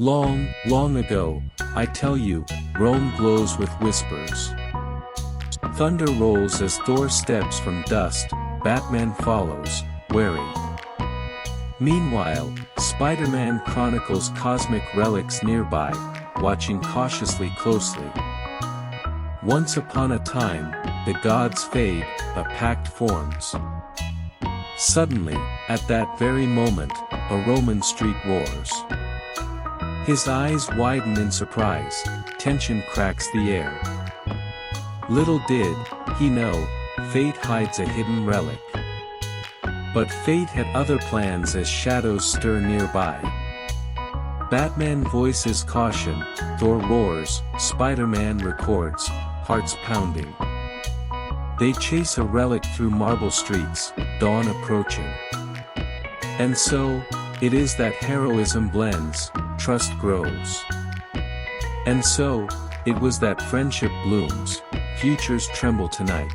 Long, long ago, I tell you, Rome glows with whispers. Thunder rolls as Thor steps from dust, Batman follows, wary. Meanwhile, Spider-Man chronicles cosmic relics nearby, watching cautiously closely. Once upon a time, the gods fade, a pact forms. Suddenly, at that very moment, a Roman street roars. His eyes widen in surprise, tension cracks the air. Little did he know, fate hides a hidden relic. But fate had other plans as shadows stir nearby. Batman voices caution, Thor roars, Spider-Man records, hearts pounding. They chase a relic through marble streets, dawn approaching. And so, it is that heroism blends, trust grows. And so, it was that friendship blooms, futures tremble tonight.